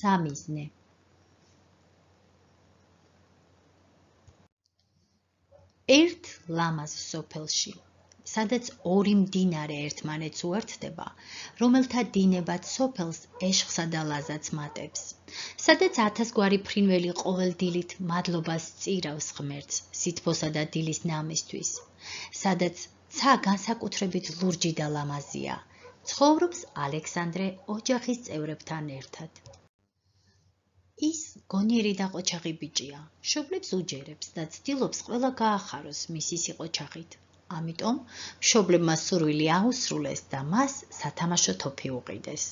სამიზნე. ერთ ლამაზ სოფელში, სადაც ორი მდინარე ერთმანეთს უერთდება, რომელთა დინებად სოფელს ეშხსა და ლაზაც მატებს, სადაც 1000 გვარი ფრინველი ყოველ დილით მადლობას წირავს ღმერთს სითბოსა და დილის ნამისთვის, სადაც ცა განსაკუთრებით ლურჯი და ლამაზია, ცხოვრობს ალექსანდრე ოჯახის წევრებთან ერთად. ის გონიერი და ყოჩაღი ბიჭია, მშობლებს უჯერებს და ცდილობს ყველა გაახაროს მისი სიყოჩაღით. ამიტომ მშობლებმა სურვილი აუსრულეს და მას სათამაშო თოფი უყიდეს.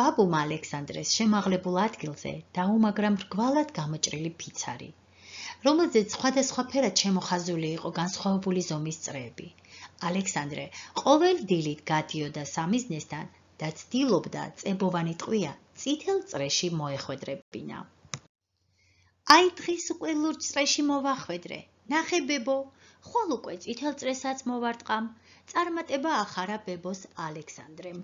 ბაბუმა ალექსანდრეს შემაღლებულ ადგილზე დაუმაგრა მრგვალად გამოჭრილი ფიცარი, რომელზეც სხვადასხვა ფერად შემოხაზული იყო განსხვავებული ზომის წრეები. ალექსანდრე ყოველ დილით გადიოდა სამიზნესთან და ცდილობდა წებოვანი ტყვია წითელ წრეში მოეხვედრებინა. აი დღეს უკვე ლურჯ წრეში მოვახვედრე, ნახე ბებო, ხვალ უკვე წითელ წრესაც მოვარტყამ, წარმატება ახარა ბებოს ალექსანდრემ.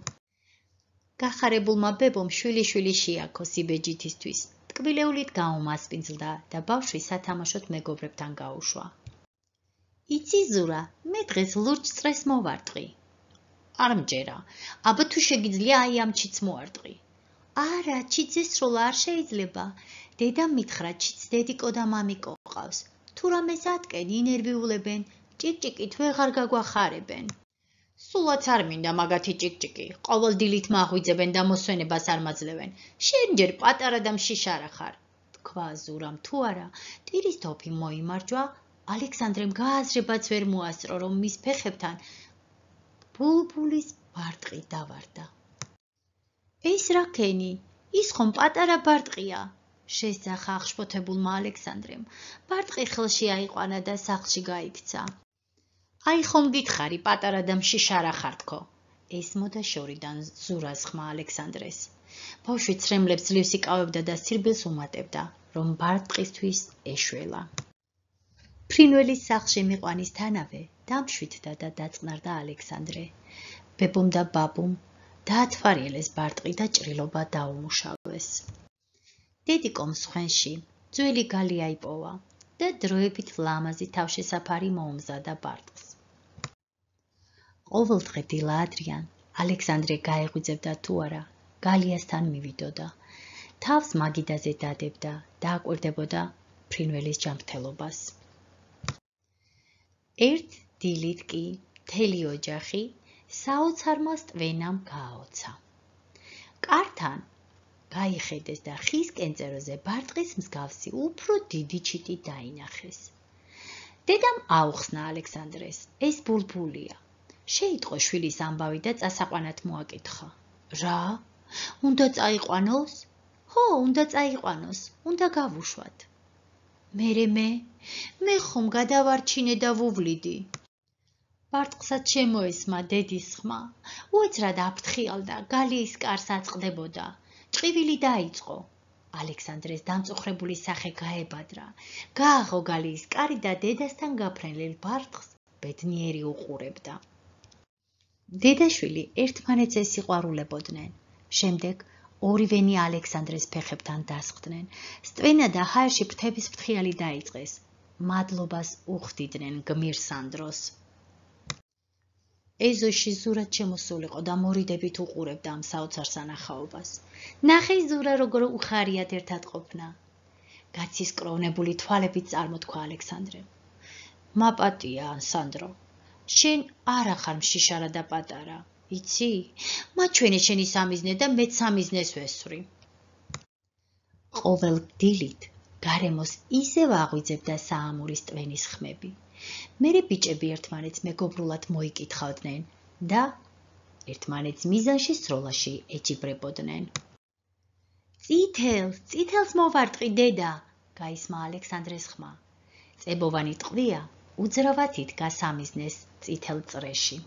გახარებულმა ბებომ შვილი შეაქო სიბეჯითისთვის, ტკბილეულით გაუმასპინძლდა და ბავშვი სათამაშოდ მეგობრებთან გაუშვა. იცი ზურა, მე დღეს ლურჯ წრეს მოვარტყი. არ მჯერა, აბა თუ შეგიძლია აი ამ ჩიც მოარტყი. არა, ჩიძე სროლა არ შეიძლება. დედამ მითხრა, ჩიც დედიკო და მამიკო ყავს. თუ რამეს ატკენ, ინერვიულებენ, ჭიკჭიკით ვეღარ გაგვახარებენ. სულაც არ მინდა მაგათი ჭიკჭიკი, ყოველ დილით მაღვიძებენ და მოსვენებას არ მაძლევენ. შენ ჯერ პატარა და მშიშარა ხარ. თქვა ზურამ, თუ არა, ტირის თოფი მოიმარჯვა, ალექსანდრემ გააზრებაც ვერ მოასწრო, რომ მის ფეხებთან ბულბულის ბარტყი დავარდა. ეს რა ქენი? ის ხომ პატარა ბარტყია? შესძახა აღშფოთებულმა ალექსანდრემ. ბარტყი ხელში აიყვანა და სახლში გაიქცა. აი ხომ გითხარი, პატარა და მშიშარა ხარ თქო. ესმოდა შორიდან ზურას ხმა ალექსანდრეს. ბავშვი ცრემლებს ძლივს იკავებდა და სირბილს უმატებდა, რომ ბარტყისთვის ეშველა. ფრინველის სახლში მიყვანისთანავე დამშვიდდა და დაწყნარდა ალექსანდრე. ბებომ და ბაბუმ დაათვალიერეს ბარტყი და ჭრილობა დაუმუშავეს. დედიკომ სხვენში ძველი გალი აიპოვა და დროებით ლამაზი თავშესაფარი მოუმზადა ბარტყს. ყოველდღე დილა ადრიან ალექსანდრე გაეღვიძებდა თუ არა, გალიასთან მივიდოდა, თავს მაგიდაზე დადებდა და აკვირდებოდა ფრინველის ჯანმრთელობას. ერთ დილით კი მთელი ოჯახი საოცარმა სტვენამ გააოცა. კართან გაიხედეს და ხის კენწეროზე ბარტყის მსგავსი უფრო დიდი ჩიტი დაინახეს. დედამ აუხსნა ალექსანდრეს, ეს ბულბულია. შეიტყო შვილის ამბავი და წასაყვანად მოაკითხა. რა? უნდა წაიყვანოს? ხო, უნდა წაიყვანოს, უნდა გავუშვათ. მე ხომ გადავარჩინე და ვუვლიდი. ბარტყსაც შემოესმა დედის ხმა, უეცრად აფრთხიალდა, გალიის კარს აწყდებოდა. ჭყივილი დაიწყო. ალექსანდრეს დამწუხრებული სახე გაებადრა, გააღო გალიის კარი და დედასთან გაფრენილ ბარტყს ბედნიერი უყურებდა. დედაშვილი ერთმანეთს ესიყვარულებოდნენ. შემდეგ ორივენი ალექსანდრეს ფეხებთან დასხდნენ. სტვენა და ჰაერში ფრთების ფრთხიალი დაიწყეს. მადლობას უხდიდნენ გმირსანდროს. ეზოში ზურად შემოსულიყო და მორიდებით უყურებდა ამ საოცარ სანახაობას. ნახე ზურა, როგორ უხარიათ ერთად ყოფნა. გაცისკროვნებული თვალებით წარმოთქვა ალექსანდრემ. მაპატია, სანდრო. შენ არ ახარ მშიშარა და პატარა. იცი? მაჩვენე შენი სამიზნე და მეც სამიზნეს ვესვრი. ყოველ დილით გარემოს ისევ აღვიძებდა საამური სტვენის ხმები. მერე ბიჭები ერთმანეთს მეგობრულად მოიკითხავდნენ და ერთმანეთს მიზანში სროლაში ეჯიბრებოდნენ. წითელს მოვარტყი დედა, გაისმა ალექსანდრეს ხმა. წებოვანი ტყვია უძრავად იდგა სამიზნეს წითელ წრეში.